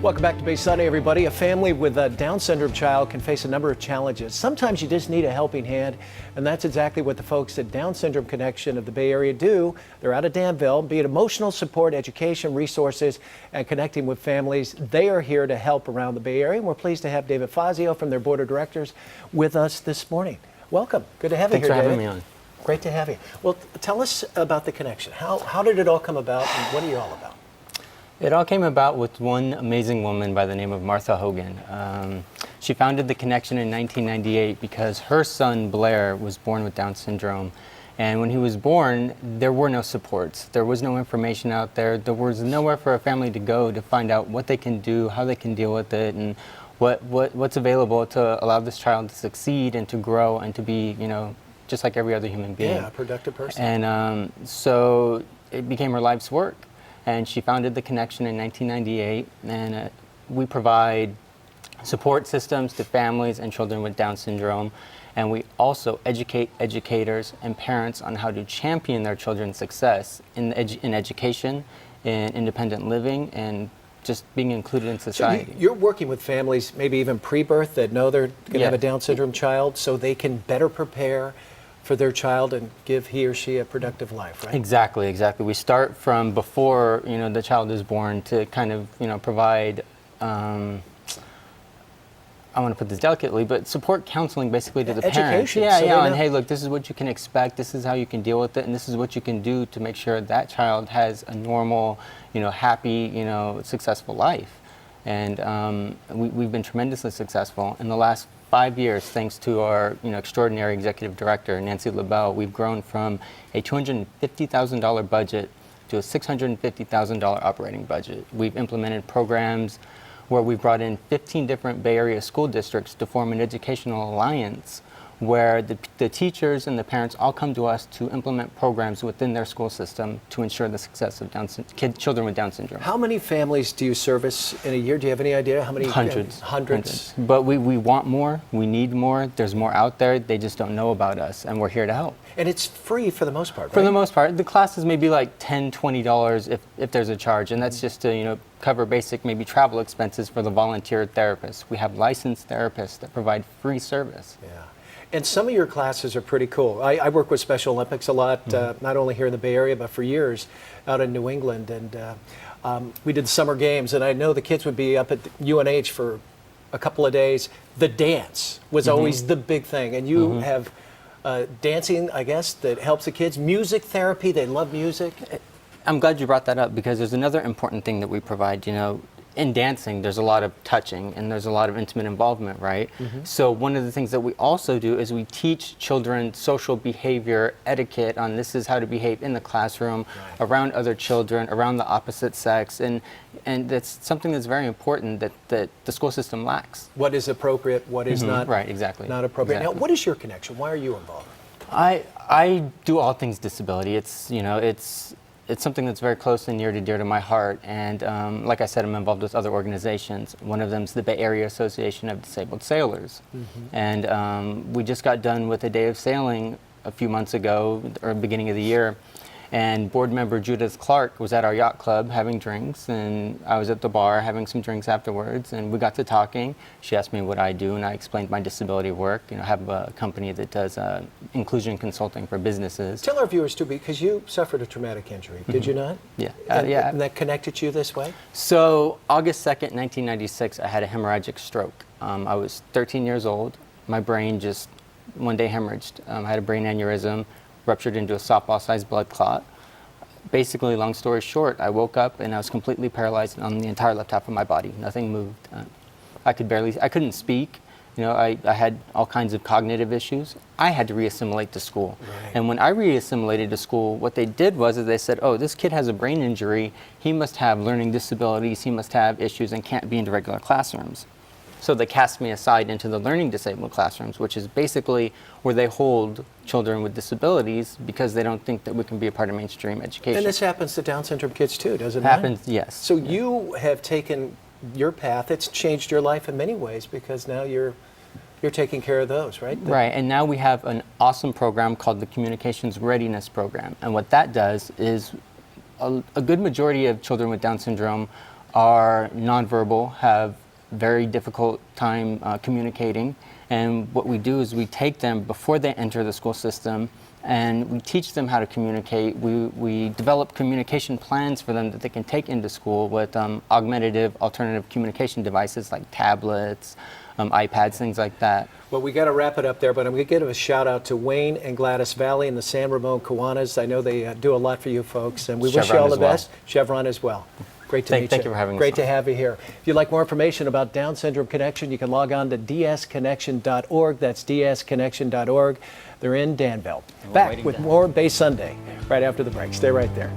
Welcome back to Bay Sunday, everybody. A family with a Down syndrome child can face a number of challenges. Sometimes you just need a helping hand, and that's exactly what the folks at Down Syndrome Connection of the Bay Area do. They're out of Danville, be it emotional support, education, resources, and connecting with families. They are here to help around the Bay Area, and we're pleased to have David Fazio from their board of directors with us this morning. Welcome. Good to have you here, David. Thanks for having me on. Great to have you. Well, tell us about the connection. How did it all come about, and what are you all about? It all came about with one amazing woman by the name of Martha Hogan. She founded the Connection in 1998 because her son Blair was born with Down syndrome. And when he was born, there were no supports. There was no information out there. There was nowhere for a family to go to find out what they can do, how they can deal with it, and what's available to allow this child to succeed and to grow and to be, just like every other human being. Yeah, a productive person. And so it became her life's work. And she founded the Connection in 1998, and we provide support systems to families and children with Down syndrome, and we also educate educators and parents on how to champion their children's success in education, in independent living, and just being included in society. So you're working with families, maybe even pre-birth, that know they're going to have a Down syndrome child, so they can better prepare for their child and give he or she a productive life, right? Exactly. We start from before the child is born to kind of provide. I want to put this delicately, but support counseling basically to the parents. Yeah, and hey, look, this is what you can expect. This is how you can deal with it, and this is what you can do to make sure that child has a normal, happy, successful life. And we've been tremendously successful in the last 5 years, thanks to our extraordinary executive director, Nancy LaBelle. We've grown from a $250,000 budget to a $650,000 operating budget. We've implemented programs where we've brought in 15 different Bay Area school districts to form an educational alliance where the teachers and the parents all come to us to implement programs within their school system to ensure the success of children with Down syndrome. How many families do you service in a year? Do you have any idea how many? Hundreds. But we want more, we need more, there's more out there, they just don't know about us, and we're here to help. And it's free for the most part, right? For the most part. The classes may be like $10, $20 if there's a charge, and that's just to cover basic maybe travel expenses for the volunteer therapists. We have licensed therapists that provide free service. Yeah. And some of your classes are pretty cool. I work with Special Olympics a lot, not only here in the Bay Area, but for years out in New England. And we did summer games, and I know the kids would be up at UNH for a couple of days. The dance was always the big thing. And you have dancing, I guess, that helps the kids. Music therapy, they love music. I'm glad you brought that up because there's another important thing that we provide. In dancing, there's a lot of touching and there's a lot of intimate involvement, right? So one of the things that we also do is we teach children social behavior etiquette on this is how to behave in the classroom, around other children, around the opposite sex, and that's something that's very important that the school system lacks. What is appropriate, what is not, right, exactly. Not appropriate. Exactly. Now, what is your connection? Why are you involved? I do all things disability. It's something that's very close and near to my heart, and like I said, I'm involved with other organizations. One of them is the Bay Area Association of Disabled Sailors, and we just got done with a day of sailing a few months ago, or beginning of the year, and board member Judith Clark was at our yacht club having drinks, and I was at the bar having some drinks afterwards, and we got to talking. She asked me what I do, and I explained my disability work. I have a company that does inclusion consulting for businesses. Tell our viewers too, because you suffered a traumatic injury, did you not? Yeah. And that connected you this way? So August 2nd, 1996, I had a hemorrhagic stroke. I was 13 years old. My brain just one day hemorrhaged. I had a brain aneurysm, ruptured into a softball-sized blood clot. Basically, long story short, I woke up and I was completely paralyzed on the entire left half of my body. Nothing moved. I couldn't speak. I had all kinds of cognitive issues. I had to reassimilate to school. Right. And when I reassimilated to school, what they did was they said, oh, this kid has a brain injury. He must have learning disabilities. He must have issues and can't be in regular classrooms. So they cast me aside into the learning disabled classrooms, which is basically where they hold children with disabilities because they don't think that we can be a part of mainstream education. And this happens to Down syndrome kids too, doesn't it? Happens, yes. So you have taken your path. It's changed your life in many ways because now you're taking care of those, right? Right, and now we have an awesome program called the Communications Readiness Program. And what that does is a good majority of children with Down syndrome are nonverbal, have very difficult time communicating. And what we do is we take them before they enter the school system and we teach them how to communicate. We develop communication plans for them that they can take into school with augmentative alternative communication devices like tablets, iPads, things like that. Well, we got to wrap it up there, but I'm going to give a shout out to Wayne and Gladys Valley and the San Ramon Kiwanis. I know they do a lot for you folks, and we wish you all the best. Chevron as well. Great to meet you. Thank you for having us. Great to have you here. If you'd like more information about Down Syndrome Connection, you can log on to dsconnection.org. That's dsconnection.org. They're in Danville. Back with more Bay Sunday right after the break. Stay right there.